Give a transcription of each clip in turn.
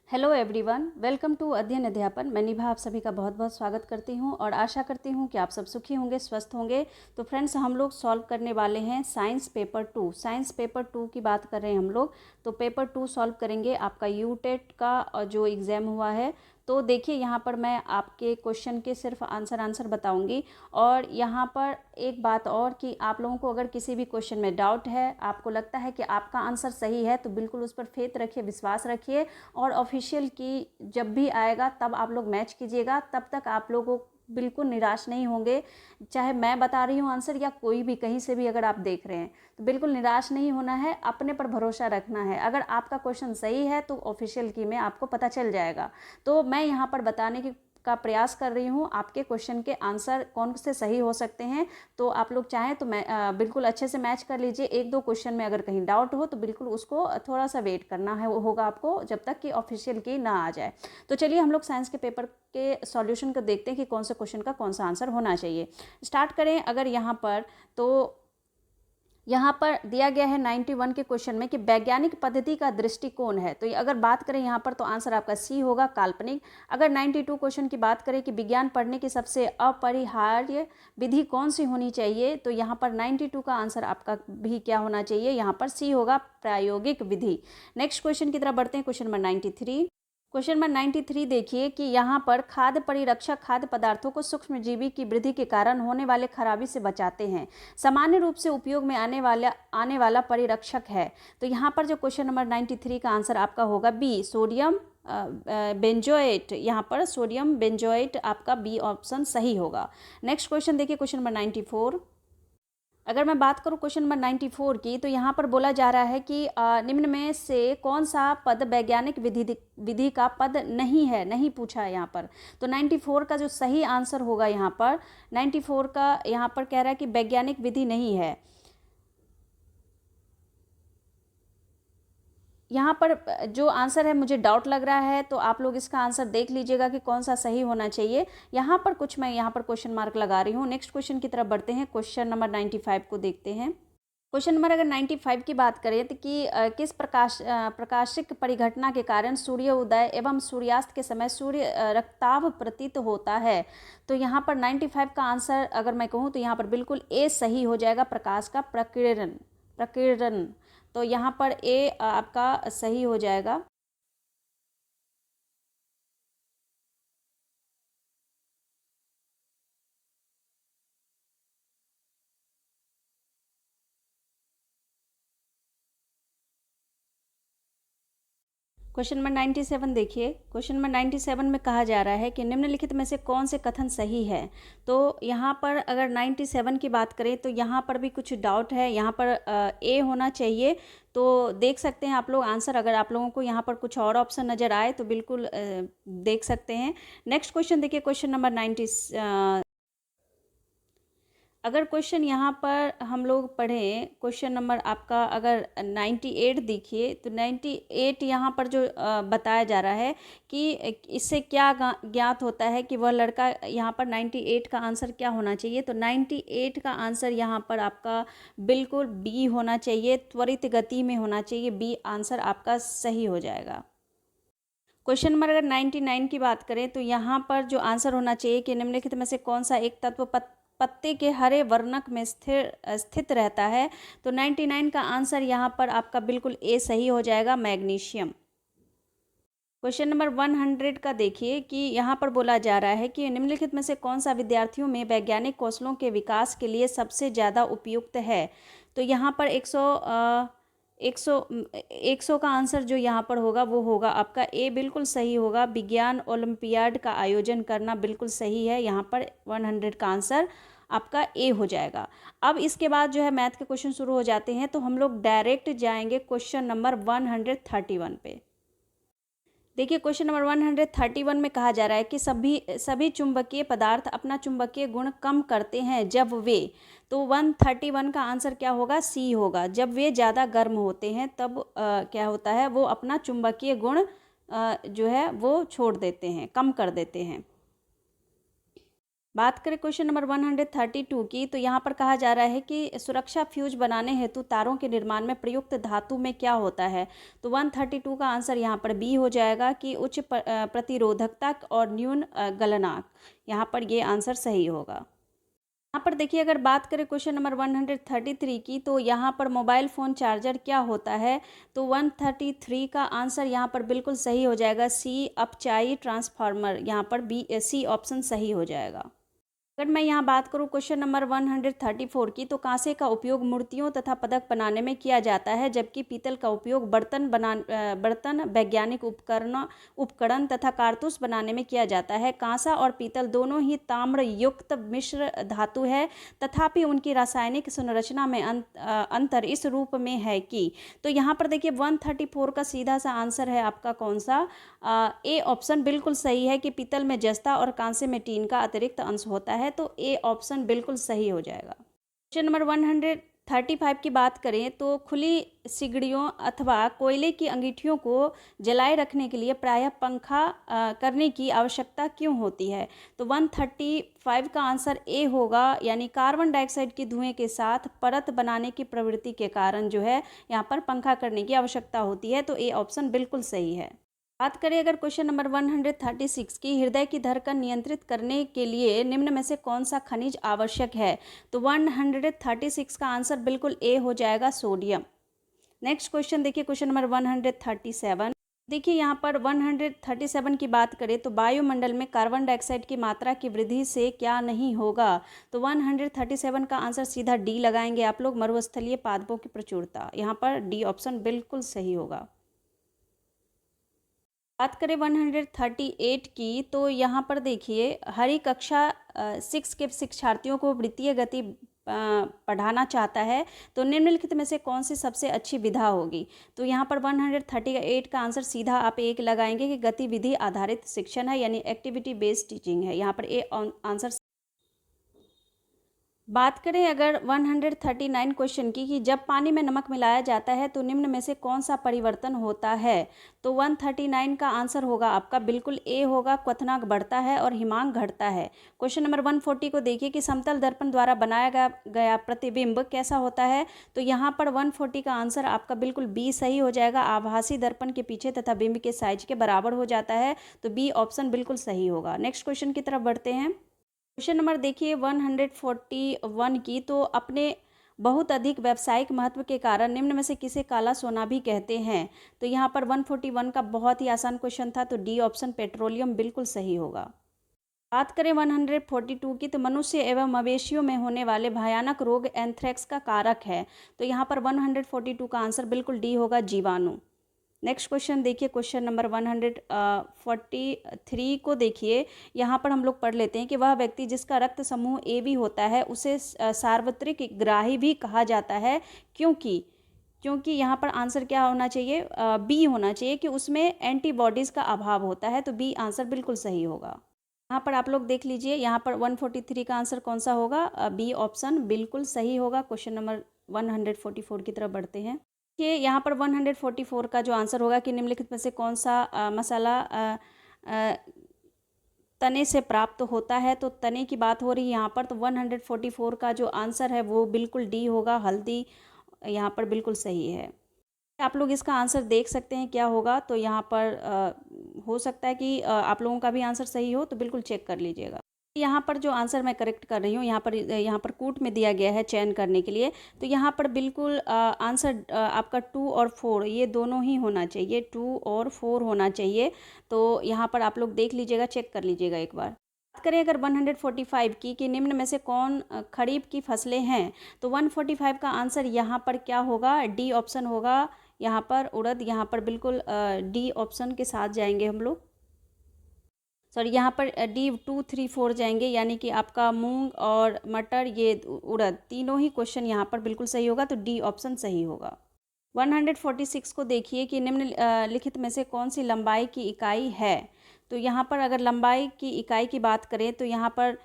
Hello everyone, welcome to अध्ययन अध्यापन। मैं निभा आप सभी का बहुत बहुत स्वागत करती हूं और आशा करती हूं कि आप सब सुखी होंगे, स्वस्थ होंगे। तो फ्रेंड्स, हम लोग सॉल्व करने वाले हैं साइंस पेपर 2। साइंस पेपर 2 की बात कर रहे हैं हम लोग। तो पेपर 2 सॉल्व करेंगे आपका यूटेट का जो एग्ज़ाम हुआ है। तो देखिए, यहाँ पर मैं आपके क्वेश्चन के सिर्फ आंसर बताऊंगी। और यहाँ पर एक बात और कि आप लोगों को अगर किसी भी क्वेश्चन में डाउट है, आपको लगता है कि आपका आंसर सही है, तो बिल्कुल उस पर फेथ रखिए, विश्वास रखिए। और ऑफिशियल की जब भी आएगा तब आप लोग मैच कीजिएगा। तब तक आप लोगों को बिल्कुल निराश नहीं होंगे। चाहे मैं बता रही हूँ आंसर या कोई भी कहीं से भी अगर आप देख रहे हैं, तो बिल्कुल निराश नहीं होना है, अपने पर भरोसा रखना है। अगर आपका क्वेश्चन सही है तो ऑफिशियल की में आपको पता चल जाएगा। तो मैं यहाँ पर बताने की का प्रयास कर रही हूँ आपके क्वेश्चन के आंसर कौन से सही हो सकते हैं। तो आप लोग चाहें तो मैं बिल्कुल अच्छे से मैच कर लीजिए। एक दो क्वेश्चन में अगर कहीं डाउट हो तो बिल्कुल उसको थोड़ा सा वेट करना है होगा आपको, जब तक कि ऑफिशियल की ना आ जाए। तो चलिए हम लोग साइंस के पेपर के सॉल्यूशन को देखते हैं कि कौन से क्वेश्चन का कौन सा आंसर होना चाहिए। स्टार्ट करें अगर यहाँ पर, तो यहाँ पर दिया गया है 91 के क्वेश्चन में कि वैज्ञानिक पद्धति का दृष्टिकोण है। तो अगर बात करें यहाँ पर, तो आंसर आपका सी होगा, काल्पनिक। अगर 92 क्वेश्चन की बात करें कि विज्ञान पढ़ने की सबसे अपरिहार्य विधि कौन सी होनी चाहिए, तो यहाँ पर 92 का आंसर आपका भी क्या होना चाहिए, यहाँ पर सी होगा, प्रायोगिक विधि। नेक्स्ट क्वेश्चन की तरफ बढ़ते हैं, क्वेश्चन नंबर 93। क्वेश्चन नंबर 93 देखिए कि यहाँ पर खाद्य परिरक्षक खाद्य पदार्थों को सूक्ष्मजीवी की वृद्धि के कारण होने वाले खराबी से बचाते हैं। सामान्य रूप से उपयोग में आने वाला परिरक्षक है। तो यहाँ पर जो क्वेश्चन नंबर 93 का आंसर आपका होगा बी, सोडियम बेंजोएट। यहाँ पर सोडियम बेंजोएट आपका बी ऑप्शन सही होगा। नेक्स्ट क्वेश्चन देखिए, क्वेश्चन नंबर 94। अगर मैं बात करूं क्वेश्चन नंबर 94 की, तो यहाँ पर बोला जा रहा है कि निम्न में से कौन सा पद वैज्ञानिक विधि का पद नहीं है, नहीं पूछा है यहाँ पर। तो 94 का जो सही आंसर होगा यहाँ पर, 94 का यहाँ पर कह रहा है कि वैज्ञानिक विधि नहीं है। यहाँ पर जो आंसर है मुझे डाउट लग रहा है, तो आप लोग इसका आंसर देख लीजिएगा कि कौन सा सही होना चाहिए। यहाँ पर कुछ मैं यहाँ पर क्वेश्चन मार्क लगा रही हूँ। नेक्स्ट क्वेश्चन की तरफ बढ़ते हैं, क्वेश्चन नंबर 95 को देखते हैं। क्वेश्चन नंबर अगर 95 की बात करें तो कि किस प्रकाशिक परिघटना के कारण सूर्य उदय एवं सूर्यास्त के समय सूर्य रक्ताभ प्रतीत होता है। तो यहाँ पर 95 का आंसर अगर मैं कहूँ तो यहाँ पर बिल्कुल ए सही हो जाएगा, प्रकाश का प्रकीर्णन। प्रकीर्णन, तो यहाँ पर ए आपका सही हो जाएगा। क्वेश्चन नंबर 97 देखिए। क्वेश्चन नंबर 97 में कहा जा रहा है कि निम्नलिखित में से कौन से कथन सही है। तो यहाँ पर अगर 97 की बात करें तो यहाँ पर भी कुछ डाउट है। यहाँ पर ए होना चाहिए। तो देख सकते हैं आप लोग आंसर, अगर आप लोगों को यहाँ पर कुछ और ऑप्शन नज़र आए तो बिल्कुल देख सकते हैं। नेक्स्ट क्वेश्चन देखिए, क्वेश्चन नंबर 90। अगर क्वेश्चन यहाँ पर हम लोग पढ़ें, क्वेश्चन नंबर आपका अगर 98 देखिए, तो 98 यहाँ पर जो बताया जा रहा है कि इससे क्या ज्ञात होता है कि वह लड़का, यहाँ पर 98 का आंसर क्या होना चाहिए। तो 98 का आंसर यहाँ पर आपका बिल्कुल बी होना चाहिए, त्वरित गति में होना चाहिए। बी आंसर आपका सही हो जाएगा। क्वेश्चन नंबर अगर 99 की बात करें तो यहाँ पर जो आंसर होना चाहिए कि निम्नलिखित में से कौन सा एक तत्व पत्ते के हरे वर्णक में स्थित रहता है। तो 99 का आंसर यहाँ पर आपका बिल्कुल ए सही हो जाएगा, मैग्नीशियम। क्वेश्चन नंबर 100 का देखिए कि यहाँ पर बोला जा रहा है कि निम्नलिखित में से कौन सा विद्यार्थियों में वैज्ञानिक कौशलों के विकास के लिए सबसे ज़्यादा उपयुक्त है। तो यहाँ पर 100 का आंसर जो यहाँ पर होगा वो होगा आपका ए, बिल्कुल सही होगा। विज्ञान ओलंपियाड का आयोजन करना बिल्कुल सही है। यहाँ पर 100 का आंसर आपका ए हो जाएगा। अब इसके बाद जो है मैथ के क्वेश्चन शुरू हो जाते हैं, तो हम लोग डायरेक्ट जाएंगे क्वेश्चन नंबर 131 पे। देखिए, क्वेश्चन नंबर 131 में कहा जा रहा है कि सभी चुंबकीय पदार्थ अपना चुंबकीय गुण कम करते हैं जब वे, तो 131 का आंसर क्या होगा, सी होगा। जब वे ज़्यादा गर्म होते हैं तब क्या होता है, वो अपना चुंबकीय गुण जो है वो छोड़ देते हैं, कम कर देते हैं। बात करें क्वेश्चन नंबर 132 की, तो यहाँ पर कहा जा रहा है कि सुरक्षा फ्यूज बनाने हेतु तारों के निर्माण में प्रयुक्त धातु में क्या होता है। तो 132 का आंसर यहाँ पर बी हो जाएगा कि उच्च प्रतिरोधकता और न्यून गलनांक। यहाँ पर ये आंसर सही होगा। यहाँ पर देखिए, अगर बात करें क्वेश्चन नंबर 133 की, तो यहाँ पर मोबाइल फ़ोन चार्जर क्या होता है। तो 133 का आंसर यहाँ पर बिल्कुल सही हो जाएगा सी, अपचाई ट्रांसफार्मर। यहाँ पर बी सी ऑप्शन सही हो जाएगा। अगर मैं यहाँ बात करूँ क्वेश्चन नंबर 134 की, तो कांसे का उपयोग मूर्तियों तथा पदक बनाने में किया जाता है, जबकि पीतल का उपयोग बर्तन वैज्ञानिक उपकरण तथा कारतूस बनाने में किया जाता है। कांसा और पीतल दोनों ही ताम्र युक्त मिश्र धातु है, तथापि उनकी रासायनिक संरचना में अंतर इस रूप में है कि। तो यहाँ पर देखिए 134 का सीधा सा आंसर है आपका कौन सा, ए ऑप्शन बिल्कुल सही है कि पीतल में जस्ता और कांसे में टीन का अतिरिक्त अंश होता है। तो ए ऑप्शन बिल्कुल सही हो जाएगा। क्वेश्चन नंबर 135 की बात करें, तो खुली सिगड़ियों अथवा कोयले की अंगीठियों को जलाए रखने के लिए प्रायः पंखा करने की आवश्यकता क्यों होती है। तो 135 का आंसर ए होगा, यानी कार्बन डाइऑक्साइड के धुएं के साथ परत बनाने की प्रवृत्ति के कारण जो है यहाँ पर पंखा करने की आवश्यकता होती है। तो ए ऑप्शन बिल्कुल सही है। बात करें अगर क्वेश्चन नंबर 136 की, हृदय की धड़कन नियंत्रित करने के लिए निम्न में से कौन सा खनिज आवश्यक है। तो 136 का आंसर बिल्कुल ए हो जाएगा, सोडियम। नेक्स्ट क्वेश्चन देखिए, क्वेश्चन नंबर 137। देखिए यहाँ पर 137 की बात करें, तो वायुमंडल में कार्बन डाइऑक्साइड की मात्रा की वृद्धि से क्या नहीं होगा। तो 137 का आंसर सीधा डी लगाएंगे आप लोग, मरुस्थलीय पादपों की प्रचुरता। यहाँ पर डी ऑप्शन बिल्कुल सही होगा। बात करें 138 की, तो यहाँ पर देखिए हरी कक्षा 6 के शिक्षार्थियों को वृत्तीय गति पढ़ाना चाहता है, तो निम्नलिखित में से कौन सी सबसे अच्छी विधा होगी। तो यहाँ पर 138 का आंसर सीधा आप एक लगाएंगे कि गतिविधि आधारित शिक्षण है, यानी एक्टिविटी बेस्ड टीचिंग है। यहाँ पर ए आंसर। बात करें अगर 139 क्वेश्चन की, कि जब पानी में नमक मिलाया जाता है तो निम्न में से कौन सा परिवर्तन होता है। तो 139 का आंसर होगा आपका बिल्कुल ए होगा, क्वथनांक बढ़ता है और हिमांक घटता है। क्वेश्चन नंबर 140 को देखिए कि समतल दर्पण द्वारा बनाया गया प्रतिबिंब कैसा होता है। तो यहाँ पर 140 का आंसर आपका बिल्कुल बी सही हो जाएगा, आभासी दर्पण के पीछे तथा बिंब के साइज के बराबर हो जाता है। तो बी ऑप्शन बिल्कुल सही होगा। नेक्स्ट क्वेश्चन की तरफ बढ़ते हैं। क्वेश्चन नंबर देखिए 141 की, तो अपने बहुत अधिक व्यावसायिक महत्व के कारण निम्न में से किसे काला सोना भी कहते हैं। तो यहाँ पर 141 का बहुत ही आसान क्वेश्चन था, तो डी ऑप्शन पेट्रोलियम बिल्कुल सही होगा। बात करें 142 की, तो मनुष्य एवं मवेशियों में होने वाले भयानक रोग एंथ्रेक्स का कारक है। तो यहाँ पर 142 का आंसर बिल्कुल डी होगा, जीवाणु। नेक्स्ट क्वेश्चन देखिए, क्वेश्चन नंबर 143 को देखिए, यहाँ पर हम लोग पढ़ लेते हैं कि वह व्यक्ति जिसका रक्त समूह ए बी होता है उसे सार्वत्रिक ग्राही भी कहा जाता है। क्योंकि यहाँ पर आंसर क्या होना चाहिए, बी होना चाहिए कि उसमें एंटीबॉडीज़ का अभाव होता है। तो बी आंसर बिल्कुल सही होगा। यहाँ पर आप लोग देख लीजिए, यहाँ पर 143 का आंसर कौन सा होगा, बी ऑप्शन बिल्कुल सही होगा। क्वेश्चन नंबर 144 की तरफ बढ़ते हैं। कि यहाँ पर 144 का जो आंसर होगा कि निम्नलिखित में से कौन सा मसाला तने से प्राप्त होता है। तो तने की बात हो रही है यहाँ पर, तो 144 का जो आंसर है वो बिल्कुल डी होगा, हल्दी। यहाँ पर बिल्कुल सही है। आप लोग इसका आंसर देख सकते हैं क्या होगा। तो यहाँ पर हो सकता है कि आप लोगों का भी आंसर सही हो, तो बिल्कुल चेक कर लीजिएगा। यहाँ पर जो आंसर मैं करेक्ट कर रही हूँ, यहाँ पर कूट में दिया गया है चयन करने के लिए। तो यहाँ पर बिल्कुल आंसर आपका 2 और 4 ये दोनों ही होना चाहिए, 2 और 4 होना चाहिए। तो यहाँ पर आप लोग देख लीजिएगा, चेक कर लीजिएगा एक बार। बात करें अगर 145 की, कि निम्न में से कौन खरीफ की फसलें हैं। तो 145 का आंसर यहाँ पर क्या होगा, डी ऑप्शन होगा। यहाँ पर उड़द, यहाँ पर बिल्कुल डी ऑप्शन के साथ जाएंगे हम लोग। सॉरी, यहाँ पर डी 2, 3, 4 जाएंगे, यानी कि आपका मूंग और मटर, ये उड़द, तीनों ही क्वेश्चन यहाँ पर बिल्कुल सही होगा। तो डी ऑप्शन सही होगा। 146 को देखिए कि निम्नलिखित में से कौन सी लंबाई की इकाई है। तो यहाँ पर अगर लंबाई की इकाई की बात करें, तो यहाँ पर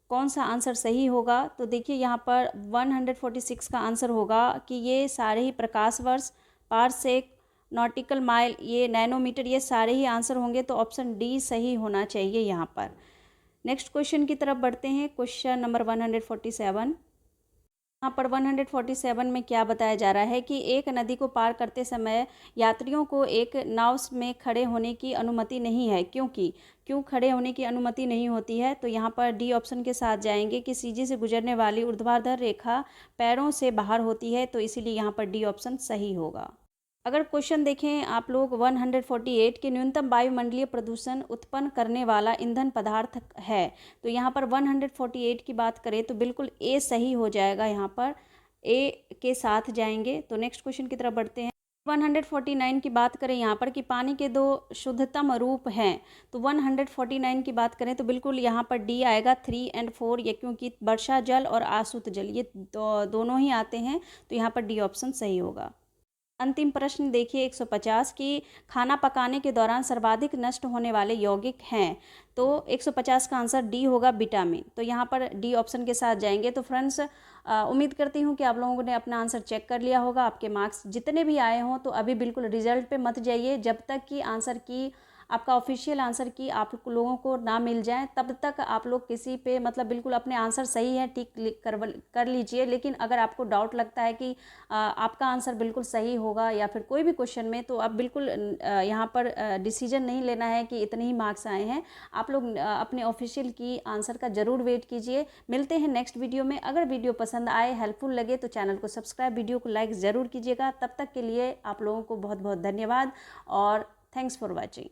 कौन सा आंसर सही होगा। तो देखिए यहाँ पर 146 का आंसर होगा कि ये सारे ही प्रकाश वर्ष, पारसेक, नॉटिकल माइल, ये नैनोमीटर, ये सारे ही आंसर होंगे। तो ऑप्शन डी सही होना चाहिए यहाँ पर। नेक्स्ट क्वेश्चन की तरफ बढ़ते हैं। Question number 147। यहाँ पर 147 में क्या बताया जा रहा है कि एक नदी को पार करते समय यात्रियों को एक नाव में खड़े होने की अनुमति नहीं है, क्यों खड़े होने की अनुमति नहीं होती है? तो यहाँ पर डी ऑप्शन के साथ जाएंगे कि सीढ़ी से गुजरने वाली ऊर्ध्वाधर रेखा पैरों से बाहर होती है, तो इसीलिए यहाँ पर डी ऑप्शन सही होगा। अगर क्वेश्चन देखें आप लोग 148 के न्यूनतम वायुमंडलीय प्रदूषण उत्पन्न करने वाला ईंधन पदार्थ है, तो यहाँ पर 148 की बात करें तो बिल्कुल ए सही हो जाएगा। यहाँ पर ए के साथ जाएंगे। तो नेक्स्ट क्वेश्चन की तरफ बढ़ते हैं। 149 की बात करें यहाँ पर कि पानी के दो शुद्धतम रूप हैं, तो 149 की बात करें तो बिल्कुल यहाँ पर डी आएगा 3 और 4, ये क्योंकि वर्षा जल और आसुत जल ये दोनों ही आते हैं, तो यहाँ पर डी ऑप्शन सही होगा। अंतिम प्रश्न देखिए 150 की खाना पकाने के दौरान सर्वाधिक नष्ट होने वाले यौगिक हैं, तो 150 का आंसर डी होगा, विटामिन। तो यहाँ पर डी ऑप्शन के साथ जाएंगे। तो फ्रेंड्स उम्मीद करती हूँ कि आप लोगों ने अपना आंसर चेक कर लिया होगा। आपके मार्क्स जितने भी आए हों तो अभी बिल्कुल रिजल्ट पे मत जाइए जब तक कि आंसर की आपका ऑफिशियल आंसर की आप लोगों को ना मिल जाए, तब तक आप लोग किसी पे मतलब बिल्कुल अपने आंसर सही है ठीक कर लीजिए। लेकिन अगर आपको डाउट लगता है कि आपका आंसर बिल्कुल सही होगा या फिर कोई भी क्वेश्चन में, तो आप बिल्कुल यहाँ पर डिसीजन नहीं लेना है कि इतने ही मार्क्स आए हैं। आप लोग अपने ऑफिशियल की आंसर का ज़रूर वेट कीजिए। मिलते हैं नेक्स्ट वीडियो में। अगर वीडियो पसंद आए, हेल्पफुल लगे तो चैनल को सब्सक्राइब, वीडियो को लाइक ज़रूर कीजिएगा। तब तक के लिए आप लोगों को बहुत बहुत धन्यवाद और थैंक्स फॉर वॉचिंग।